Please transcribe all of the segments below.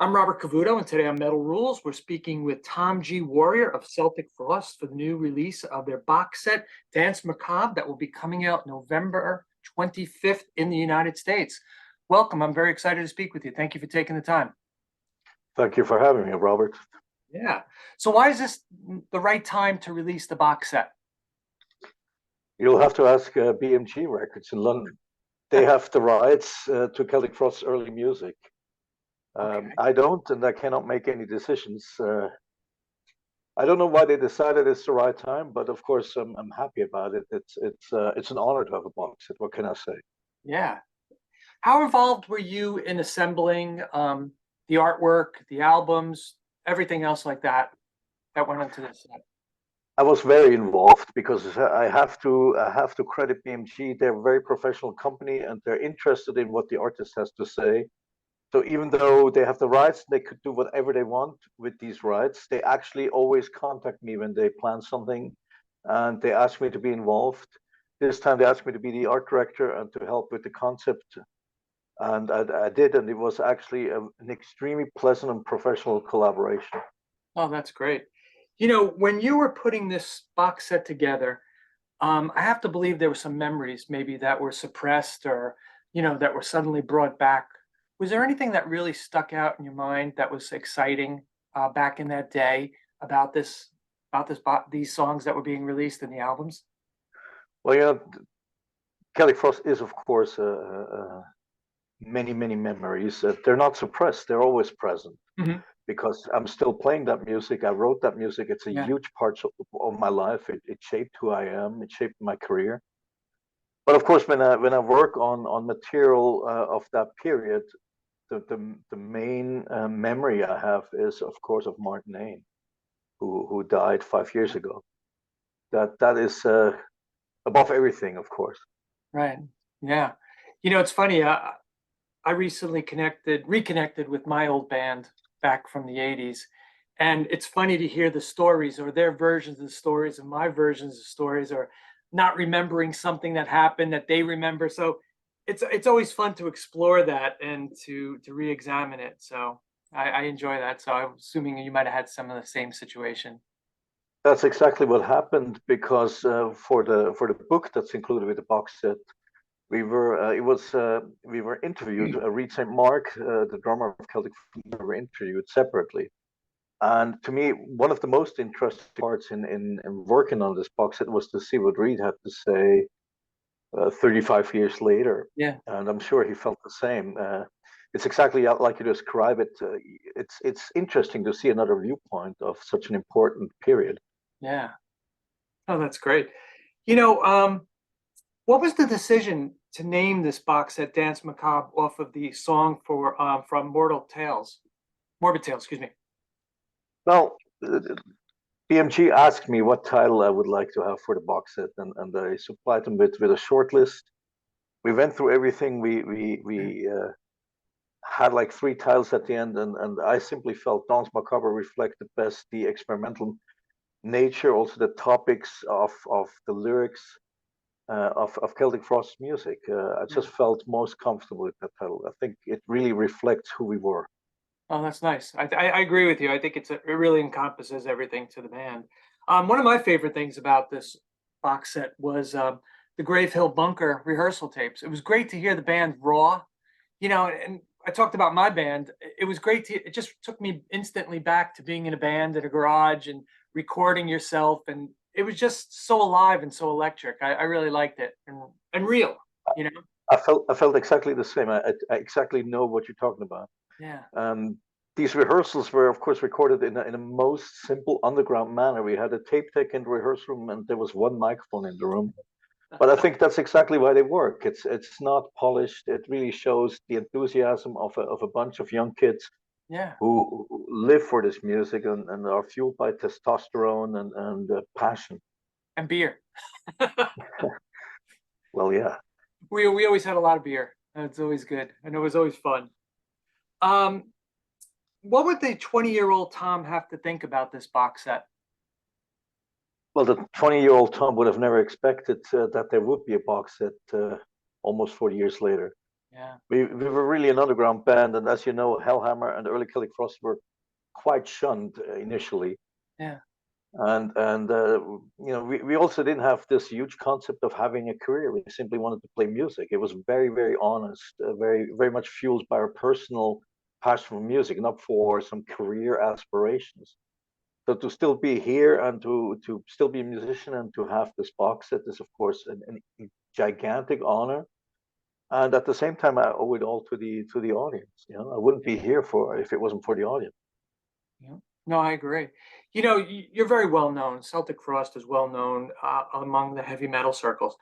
I'm Robert Cavuto, and today on Metal Rules, we're speaking with Tom G. Warrior of Celtic Frost for the new release of their box set, Danse Macabre, that will be coming out November 25th in the United States. Welcome. I'm very excited to speak with you. Thank you for taking the time. Thank you for having me, Robert. Yeah. So why is this the right time to release the box set? You'll have to ask BMG Records in London. They have the rights to Celtic Frost's early music. Okay. I don't, and I cannot make any decisions. I don't know why they decided it's the right time, but of course I'm happy about it. It's an honor to have a box set. What can I say? Yeah. How involved were you in assembling the artwork, the albums, everything else like that went into this set? I was very involved because I have to credit BMG. They're a very professional company, and they're interested in what the artist has to say. So even though they have the rights, they could do whatever they want with these rights. They actually always contact me when they plan something, and they ask me to be involved. This time they asked me to be the art director and to help with the concept, and I did, and it was actually an extremely pleasant and professional collaboration. Oh, that's great. When you were putting this box set together, I have to believe there were some memories maybe that were suppressed or, that were suddenly brought back. Was there anything that really stuck out in your mind that was exciting back in that day these songs that were being released in the albums? Well, Celtic Frost is, of course, many memories. They're not suppressed; they're always present Hmm. because I'm still playing that music. I wrote that music. It's a Yeah. huge part of my life. It shaped who I am. It shaped my career. But of course, when I work on material of that period, the main memory I have is, of course, of Martin Ain, who died 5 years ago. That is above everything, of course. Right. Yeah. It's funny. I recently reconnected with my old band back from the 80s. And it's funny to hear the stories or their versions of the stories and my versions of stories or not remembering something that happened that they remember. So it's always fun to explore that and to re-examine it. So I enjoy that. So I'm assuming you might have had some of the same situation. That's exactly what happened because for the book that's included with the box set, we were interviewed. Reed St. Mark, the drummer of Celtic, we were interviewed separately. And to me, one of the most interesting parts in working on this box set was to see what Reed had to say 35 years later. Yeah. And I'm sure he felt the same. It's exactly like you describe it. It's interesting to see another viewpoint of such an important period. Yeah. Oh, that's great. You know, um, what was the decision to name this box set Dance Macabre off of the song from Morbid Tales, excuse me. Well, BMG asked me what title I would like to have for the box set, and I supplied them with a short list. We went through everything. We had like three titles at the end, and I simply felt Danse Macabre reflected best the experimental nature, also the topics of the lyrics of Celtic Frost music. I Yeah. just felt most comfortable with that title. I think it really reflects who we were. Oh, that's nice. I agree with you. I think it really encompasses everything to the band. One of my favorite things about this box set was the Grave Hill Bunker rehearsal tapes. It was great to hear the band raw, and I talked about my band. It was great it just took me instantly back to being in a band in a garage and recording yourself. And it was just so alive and so electric. I really liked it and real, you know? I felt exactly the same. I exactly know what you're talking about. Yeah. Um, these rehearsals were, of course, recorded in a most simple underground manner. We had a tape deck in the rehearsal room, and there was one microphone in the room. But I think that's exactly why they work. It's not polished. It really shows the enthusiasm of a bunch of young kids Yeah. who live for this music and are fueled by testosterone and passion. And beer. Well, yeah. We always had a lot of beer. It's always good, and it was always fun. Um, what would the 20-year-old Tom have to think about this box set? Well, the 20-year-old Tom would have never expected that there would be a box set almost 40 years later. Yeah. We were really an underground band, and as you know, Hellhammer and early Celtic Frost were quite shunned initially. Yeah. And we also didn't have this huge concept of having a career. We simply wanted to play music. It was very, very honest, very much fueled by our personal passion for music, not for some career aspirations. So to still be here and to still be a musician and to have this box set is of course a gigantic honor. And at the same time, I owe it all to the audience. I wouldn't be here for if it wasn't for the audience. Yeah. No, I agree. You're very well known. Celtic Frost is well known among the heavy metal circles,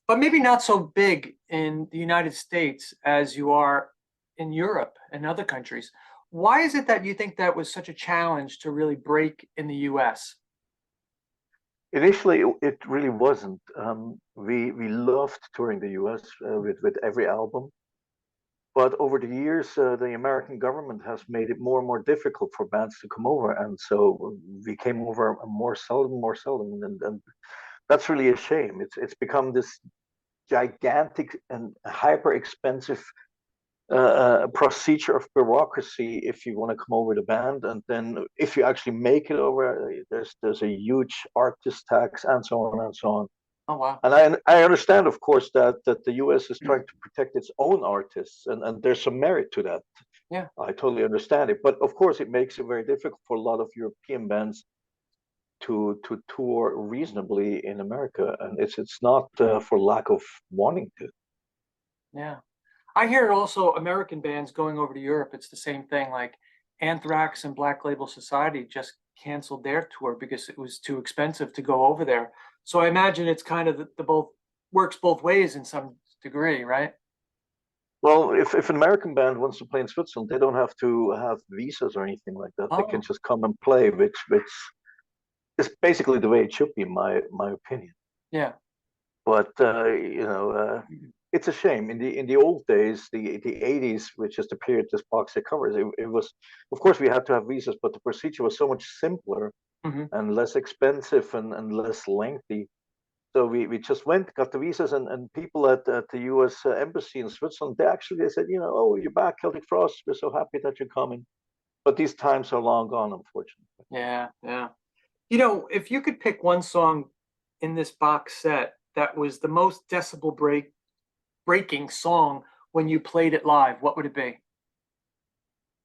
but maybe not so big in the United States as you are in Europe and other countries. Why is it that you think that was such a challenge to really break in the US? Initially, it really wasn't. We loved touring the U.S. With every album, but over the years, the American government has made it more and more difficult for bands to come over, and so we came over more seldom, and that's really a shame. It's become this gigantic and hyper expensive procedure of bureaucracy if you want to come over with a band, and then if you actually make it over, there's a huge artist tax and so on and so on. Oh, wow. And I understand, of course, that the US is trying to protect its own artists, and there's some merit to that. Yeah. I totally understand it, but of course, it makes it very difficult for a lot of European bands to tour reasonably in America, and it's not for lack of wanting to. Yeah. I hear also American bands going over to Europe, it's the same thing. Like Anthrax and Black Label Society just canceled their tour because it was too expensive to go over there. So I imagine it's kind of the both works both ways in some degree, right? Well, if an American band wants to play in Switzerland, they don't have to have visas or anything like that. They can Oh, just come and play, which is basically the way it should be, in my opinion. yeah. But it's a shame. In the old days, the 80s, which is the period this box set covers, it was, of course, we had to have visas, but the procedure was so much simpler Hmm. and less expensive and less lengthy. So we just went, got the visas, and people at the U.S. Embassy in Switzerland, they said, oh, you're back, Celtic Frost. We're so happy that you're coming. But these times are long gone, unfortunately. Yeah, yeah. If you could pick one song in this box set that was the most decibel breaking song when you played it live, what would it be?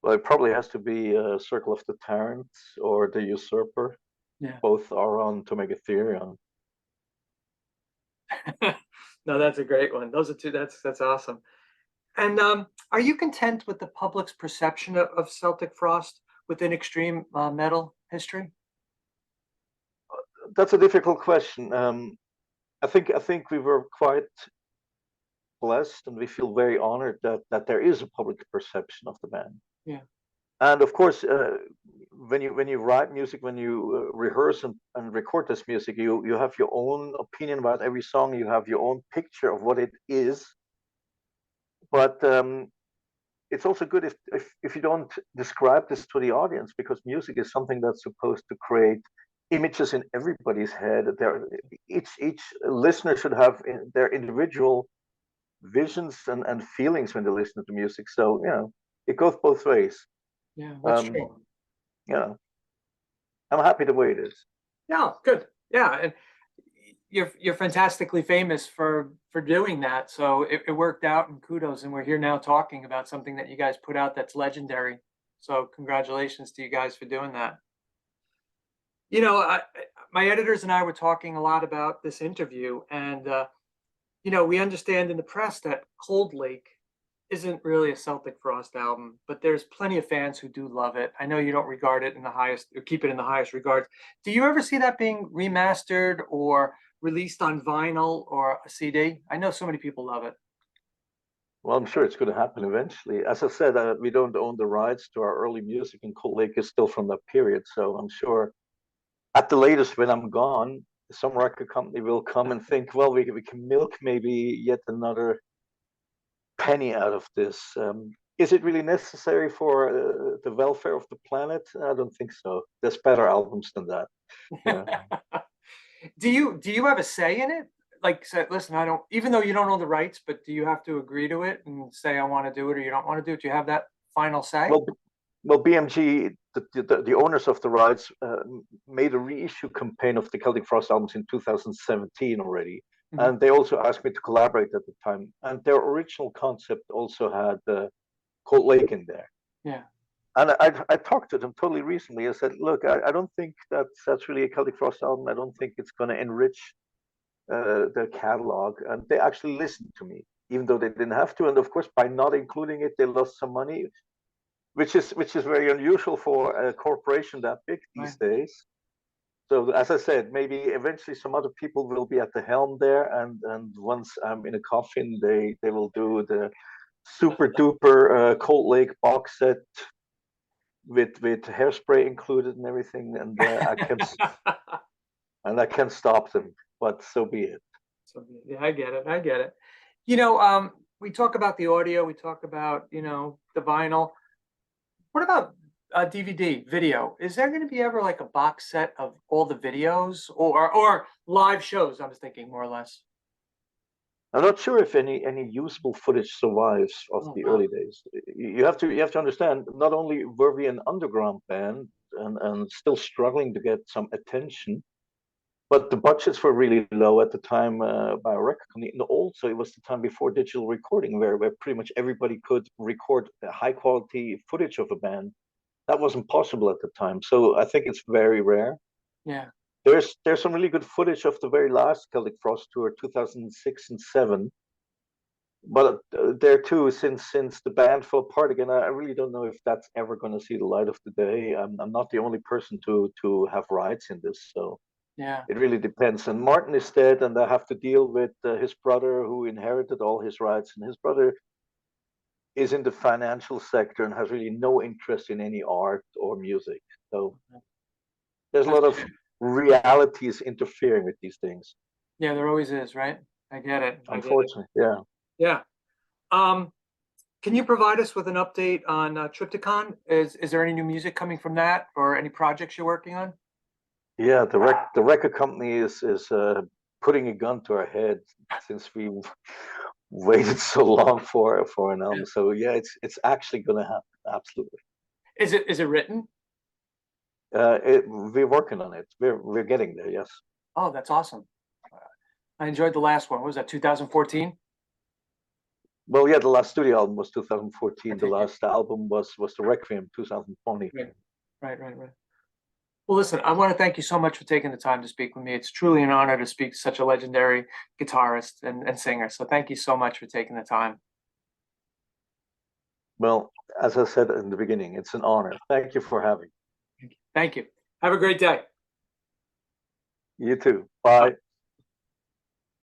Well, it probably has to be Circle of the Tyrant or The Usurper. Yeah. Both are on To Make a Theory on. No, that's a great one. Those are two. That's awesome. And are you content with the public's perception of Celtic Frost within extreme metal history? That's a difficult question. I think we were quite blessed, and we feel very honored that there is a public perception of the band. Yeah. And of course, when you write music, when you rehearse and record this music, you have your own opinion about every song. You have your own picture of what it is. But it's also good if you don't describe this to the audience, because music is something that's supposed to create images in everybody's head. Each listener should have their individual visions and feelings when they listen to music. So it goes both ways. Yeah, that's Um, true. you know, I'm happy the way it is. Yeah, good. Yeah, and you're fantastically famous for doing that. So it worked out, and kudos. And we're here now talking about something that you guys put out that's legendary. So congratulations to you guys for doing that. My editors and I were talking a lot about this interview, and we understand in the press that Cold Lake isn't really a Celtic Frost album, but there's plenty of fans who do love it. I know you don't regard it in the highest or keep it in the highest regards. Do you ever see that being remastered or released on vinyl or a CD? I know so many people love it. Well, I'm sure it's going to happen eventually. As I said, we don't own the rights to our early music, and Cold Lake is still from that period. So I'm sure at the latest, when I'm gone, some record company will come and think, well, we can milk maybe yet another penny out of this. Is it really necessary for the welfare of the planet? I don't think so. There's better albums than that. Yeah. Do you have a say in it? like said, listen, I don't, even though you don't own the rights, but do you have to agree to it and say, I want to do it or you don't want to do it? Do you have that final say? Well, BMG, the owners of the rights, made a reissue campaign of the Celtic Frost albums in 2017 already, Mhm. and they also asked me to collaborate at the time. And their original concept also had Cold Lake in there. Yeah. And I talked to them totally recently. I said, look, I don't think that's really a Celtic Frost album. I don't think it's going to enrich their catalog. And they actually listened to me, even though they didn't have to. And of course, by not including it, they lost some money, which is very unusual for a corporation that big these Right. days. So as I said, maybe eventually some other people will be at the helm there, and once I'm in a coffin, they will do the super duper Cold Lake box set with hairspray included and everything, and I can't stop them. But so be it. So, yeah, I get it. I get it. We talk about the audio, we talk about, the vinyl. What about DVD, video? Is there going to be ever like a box set of all the videos or live shows? I was thinking more or less. I'm not sure if any usable footage survives of Oh, the wow. early days. You have to understand. Not only were we an underground band and still struggling to get some attention, but the budgets were really low at the time by a record company. And also, it was the time before digital recording, where pretty much everybody could record high quality footage of a band. That wasn't possible at the time. So I think it's very rare. Yeah. There's some really good footage of the very last Celtic Frost tour, 2006 and 7. But there too, since the band fell apart again, I really don't know if that's ever going to see the light of the day. I'm not the only person to have rights in this, so Yeah. it really depends. And Martin is dead, and I have to deal with his brother who inherited all his rights, and his brother is in the financial sector and has really no interest in any art or music. So there's a lot of realities interfering with these things. Yeah, there always is, right? I get it. I get it. Unfortunately, yeah. Yeah. Um, can you provide us with an update on Triptychon? Is there any new music coming from that or any projects you're working on? Yeah, the record company is putting a gun to our head since we waited so long for an album. So yeah, it's actually gonna happen. Absolutely. Is it written? We're working on it. We're getting there. Yes. Oh, that's awesome. I enjoyed the last one. What was that, 2014? Well, yeah, the last studio album was 2014. The last album was the Requiem 2020. Right, right. Well, listen, I want to thank you so much for taking the time to speak with me. It's truly an honor to speak to such a legendary guitarist and singer. So thank you so much for taking the time. Well, as I said in the beginning, it's an honor. Thank you for having me. Thank you. Have a great day. You too. Bye.